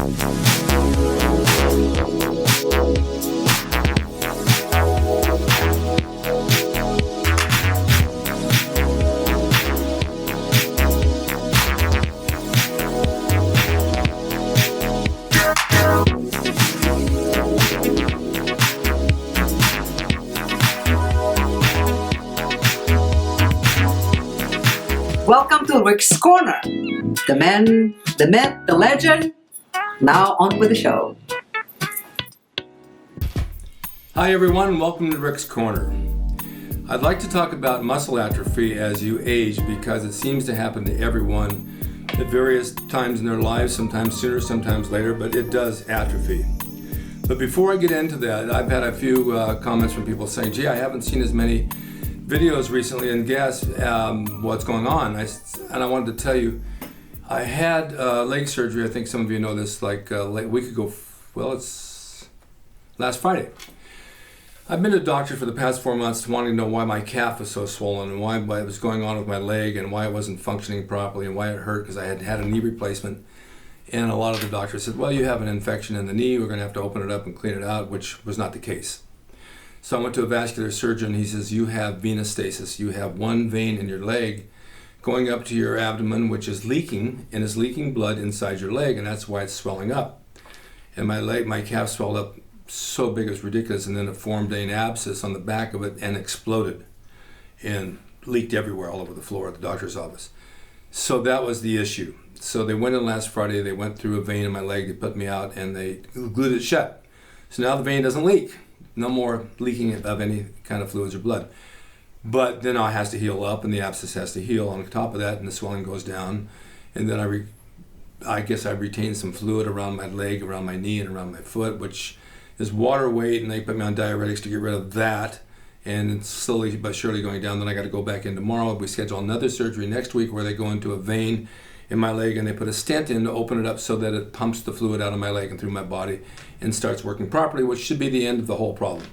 Welcome to Rick's Corner. The man, the myth, the legend. Now on with the show. Hi everyone, welcome to Rick's Corner. I'd like to talk about muscle atrophy as you age because it seems to happen to everyone at various times in their lives, sometimes sooner, sometimes later, but it does atrophy. But before I get into that, I've had a few comments from people saying, gee, I haven't seen as many videos recently and guess what's going on. And I wanted to tell you, I had leg surgery. I think some of you know this, like a week ago. Well, it's last Friday. I've been to a doctor for the past 4 months wanting to know why my calf was so swollen and why it was going on with my leg and why it wasn't functioning properly and why it hurt because I had had a knee replacement. And a lot of the doctors said, well, you have an infection in the knee. We're going to have to open it up and clean it out, which was not the case. So I went to a vascular surgeon. He says, you have venous stasis. You have one vein in your leg going up to your abdomen, which is leaking, and is leaking blood inside your leg, and that's why it's swelling up. And my calf swelled up so big it was ridiculous, and then it formed an abscess on the back of it and exploded and leaked everywhere, all over the floor at the doctor's office. So that was the issue. So they went in last Friday, they went through a vein in my leg, they put me out, and they glued it shut. So now the vein doesn't leak. No more leaking of any kind of fluids or blood. But then it has to heal up, and the abscess has to heal on top of that, and the swelling goes down. And then I guess I retained some fluid around my leg, around my knee, and around my foot, which is water weight, and they put me on diuretics to get rid of that. And it's slowly but surely going down. Then I got to go back in tomorrow. We schedule another surgery next week where they go into a vein in my leg and they put a stent in to open it up so that it pumps the fluid out of my leg and through my body and starts working properly, which should be the end of the whole problem.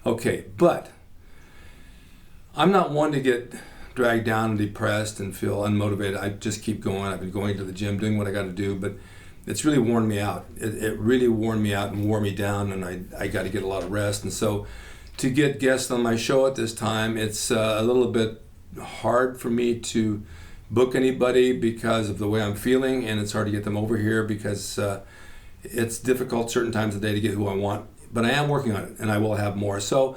Okay, but I'm not one to get dragged down and depressed and feel unmotivated. I just keep going. I've been going to the gym, doing what I got to do, but it's really worn me out. It really worn me out and wore me down, and I got to get a lot of rest. And so to get guests on my show at this time, it's a little bit hard for me to book anybody because of the way I'm feeling, and it's hard to get them over here because it's difficult certain times of the day to get who I want. But I am working on it, and I will have more. So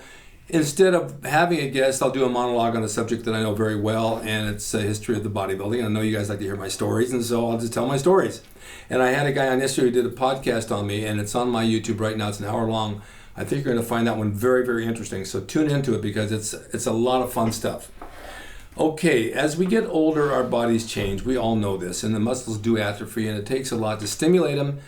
instead of having a guest, I'll do a monologue on a subject that I know very well, and it's a history of the bodybuilding. I know you guys like to hear my stories, and so I'll just tell my stories. And I had a guy on yesterday who did a podcast on me, and it's on my YouTube right now. It's an hour long. I think you're going to find that one very, very interesting. So tune into it because it's a lot of fun stuff. Okay, as we get older, our bodies change. We all know this, and the muscles do atrophy, and it takes a lot to stimulate them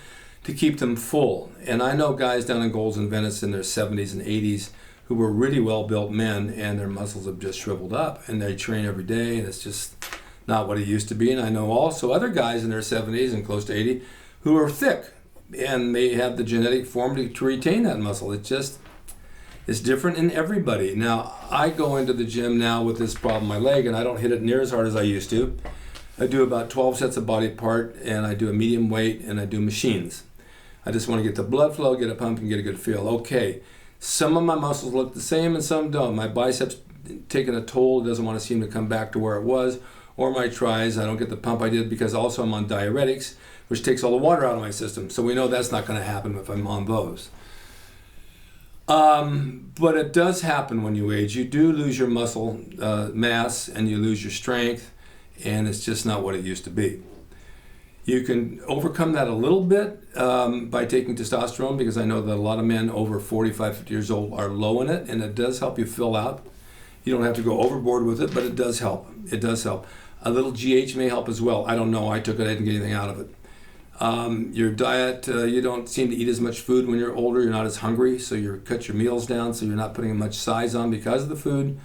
to keep them full. And I know guys down in Gold's and Venice in their 70s and 80s who were really well-built men, and their muscles have just shriveled up, and they train every day, and it's just not what it used to be. And I know also other guys in their 70s and close to 80 who are thick, and they have the genetic form to retain that muscle. It's different in everybody. Now, I go into the gym now with this problem in my leg, and I don't hit it near as hard as I used to. I do about 12 sets of body part, and I do a medium weight, and I do machines. I just want to get the blood flow, get a pump, and get a good feel. Okay, some of my muscles look the same and some don't. My biceps taking a toll, doesn't want to seem to come back to where it was, or my tries, I don't get the pump I did because also I'm on diuretics, which takes all the water out of my system. So we know that's not going to happen if I'm on those. But it does happen when you age. You do lose your muscle mass and you lose your strength, and it's just not what it used to be. You can overcome that a little bit by taking testosterone, because I know that a lot of men over 45, 50 years old are low in it, and it does help you fill out. You don't have to go overboard with it, but it does help. It does help. A little GH may help as well. I don't know. I took it. I didn't get anything out of it. Your diet, you don't seem to eat as much food when you're older. You're not as hungry, so you cut your meals down, so you're not putting much size on because of the food.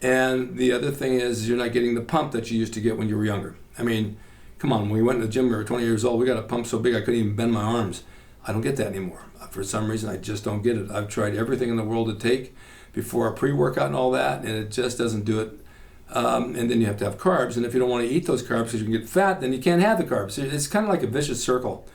And the other thing is you're not getting the pump that you used to get when you were younger. I mean, come on, when we went to the gym, we were 20 years old, we got a pump so big I couldn't even bend my arms. I don't get that anymore. For some reason, I just don't get it. I've tried everything in the world to take before a pre-workout and all that, and it just doesn't do it. And then you have to have carbs, and if you don't want to eat those carbs because you can get fat, then you can't have the carbs. It's kind of like a vicious circle.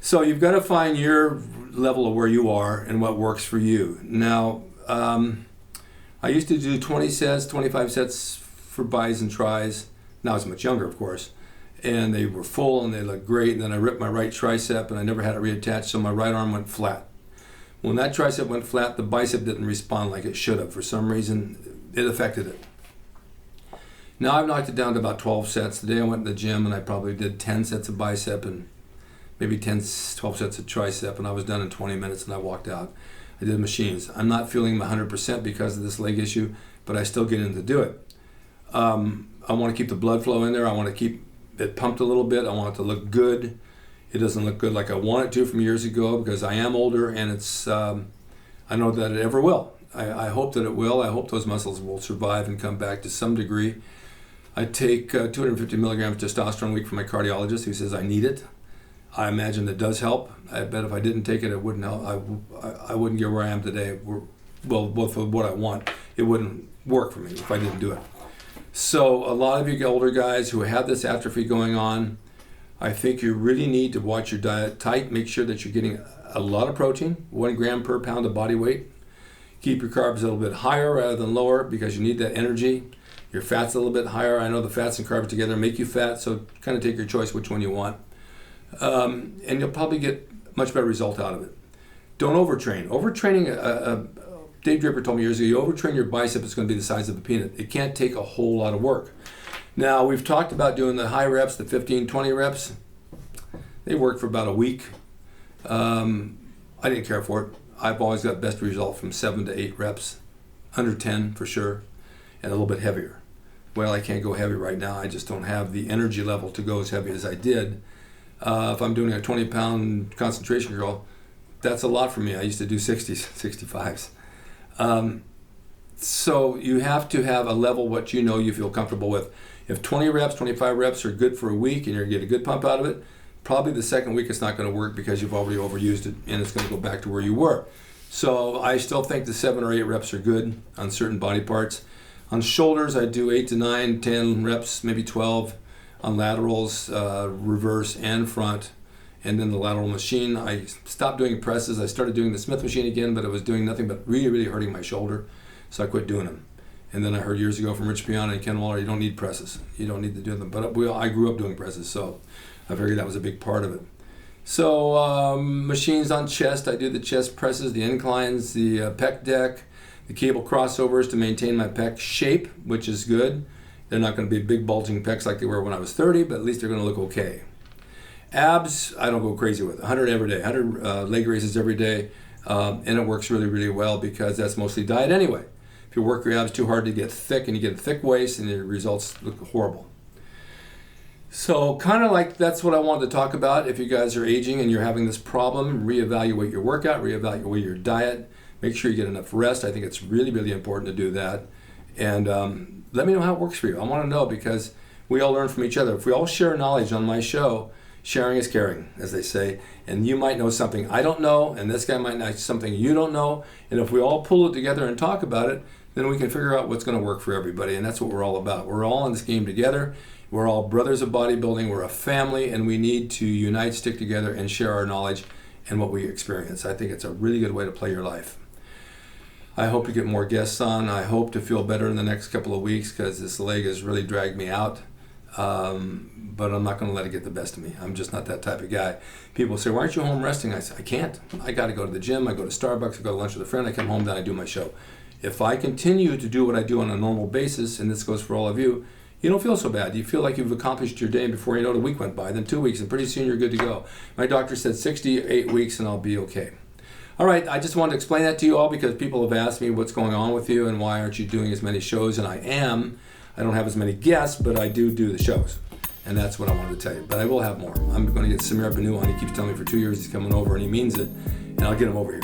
So you've got to find your level of where you are and what works for you. Now, I used to do 20 sets, 25 sets for buys and tries. Now I was much younger, of course. And they were full and they looked great. And then I ripped my right tricep and I never had it reattached, so my right arm went flat. When that tricep went flat, the bicep didn't respond like it should have. For some reason, it affected it. Now I've knocked it down to about 12 sets. Today I went to the gym and I probably did 10 sets of bicep and maybe 12 sets of tricep, and I was done in 20 minutes and I walked out. I did machines. I'm not feeling 100% because of this leg issue, but I still get in to do it. I want to keep the blood flow in there. I want to keep it pumped a little bit. I want it to look good. It doesn't look good like I want it to from years ago because I am older, and it's I know that it ever will. I hope that it will. I hope those muscles will survive and come back to some degree. I take 250 milligrams testosterone a week from my cardiologist, who says I need it. I imagine it does help. I bet if I didn't take it, it wouldn't help. I wouldn't get where I am today. Well, for what I want, it wouldn't work for me if I didn't do it. So a lot of you older guys who have this atrophy going on, I think you really need to watch your diet tight. Make sure that you're getting a lot of protein, 1 gram per pound of body weight. Keep your carbs a little bit higher rather than lower because you need that energy. Your fat's a little bit higher. I know the fats and carbs together make you fat, so kind of take your choice which one you want. And you'll probably get much better result out of it. Don't overtrain. Overtraining, Dave Draper told me years ago, you overtrain your bicep, it's going to be the size of a peanut. It can't take a whole lot of work. Now, we've talked about doing the high reps, the 15, 20 reps. They work for about a week. I didn't care for it. I've always got best result from 7 to 8 reps, under 10 for sure, and a little bit heavier. Well, I can't go heavy right now. I just don't have the energy level to go as heavy as I did. If I'm doing a 20-pound concentration curl, that's a lot for me. I used to do 60s, 65s. So you have to have a level what you know you feel comfortable with. If 20 reps, 25 reps are good for a week and you're going to get a good pump out of it, probably the second week it's not going to work because you've already overused it and it's going to go back to where you were. So I still think the 7 or 8 reps are good on certain body parts. On shoulders, I do 8 to 9, 10 reps, maybe 12. On laterals, reverse and front, and then the lateral machine. I stopped doing presses. I started doing the Smith machine again, but it was doing nothing but really, really hurting my shoulder, so I quit doing them. And then I heard years ago from Rich Piana and Ken Waller, you don't need presses. You don't need to do them. But I grew up doing presses, so I figured that was a big part of it. So machines on chest, I do the chest presses, the inclines, the pec deck, the cable crossovers to maintain my pec shape, which is good. They're not going to be big bulging pecs like they were when I was 30, but at least they're going to look okay. Abs, I don't go crazy with. 100 every day, 100 leg raises every day, and it works really, really well because that's mostly diet anyway. If you work your abs too hard to get thick and you get a thick waist, and your results look horrible. So kind of like that's what I wanted to talk about. If you guys are aging and you're having this problem, reevaluate your workout, reevaluate your diet, make sure you get enough rest. I think it's really, really important to do that. And let me know how it works for you. I want to know because we all learn from each other. If we all share knowledge on my show, sharing is caring, as they say. And you might know something I don't know, and this guy might know something you don't know. And if we all pull it together and talk about it, then we can figure out what's going to work for everybody. And that's what we're all about. We're all in this game together. We're all brothers of bodybuilding. We're a family, and we need to unite, stick together, and share our knowledge and what we experience. I think it's a really good way to play your life. I hope to get more guests on. I hope to feel better in the next couple of weeks because this leg has really dragged me out. But I'm not going to let it get the best of me. I'm just not that type of guy. People say, why aren't you home resting? I say, I can't. I got to go to the gym. I go to Starbucks. I go to lunch with a friend. I come home, then I do my show. If I continue to do what I do on a normal basis, and this goes for all of you, you don't feel so bad. You feel like you've accomplished your day, and before you know it, a week went by, then 2 weeks, and pretty soon you're good to go. My doctor said 68 weeks and I'll be okay. All right, I just wanted to explain that to you all because people have asked me what's going on with you and why aren't you doing as many shows, and I am. I don't have as many guests, but I do the shows, and that's what I wanted to tell you. But I will have more. I'm going to get Samir Banu on. He keeps telling me for 2 years he's coming over, and he means it, and I'll get him over here.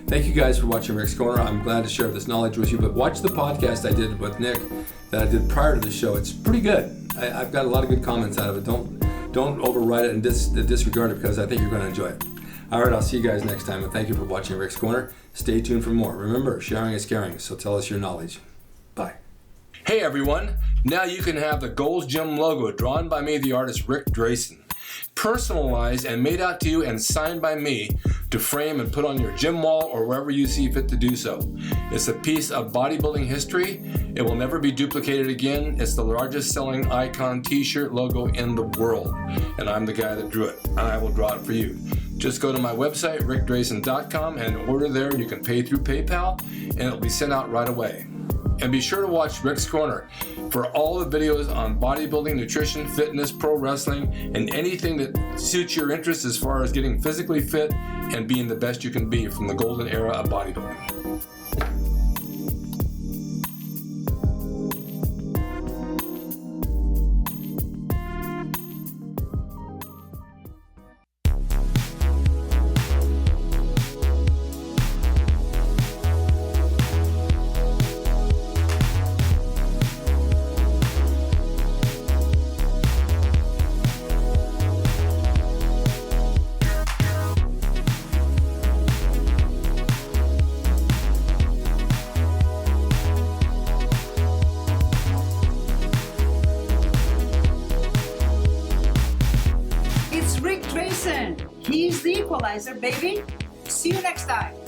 Thank you guys for watching Rick's Corner. I'm glad to share this knowledge with you, but watch the podcast I did with Nick that I did prior to the show. It's pretty good. I've got a lot of good comments out of it. Don't override it and disregard it because I think you're going to enjoy it. All right, I'll see you guys next time, and thank you for watching Rick's Corner. Stay tuned for more. Remember, sharing is caring, so tell us your knowledge. Bye. Hey everyone, now you can have the Gold's Gym logo drawn by me, the artist Rick Drasin. personalized and made out to you and signed by me to frame and put on your gym wall or wherever you see fit to do so. It's a piece of bodybuilding history. It will never be duplicated again. It's the largest selling icon t-shirt logo in the world, and I'm the guy that drew it, and I will draw it for you. Just go to my website, rickdrasin.com, and order there. You can pay through PayPal, and it'll be sent out right away. And be sure to watch Rick's Corner for all the videos on bodybuilding, nutrition, fitness, pro wrestling, and anything that suits your interest as far as getting physically fit and being the best you can be from the golden era of bodybuilding. He's the equalizer, baby. See you next time.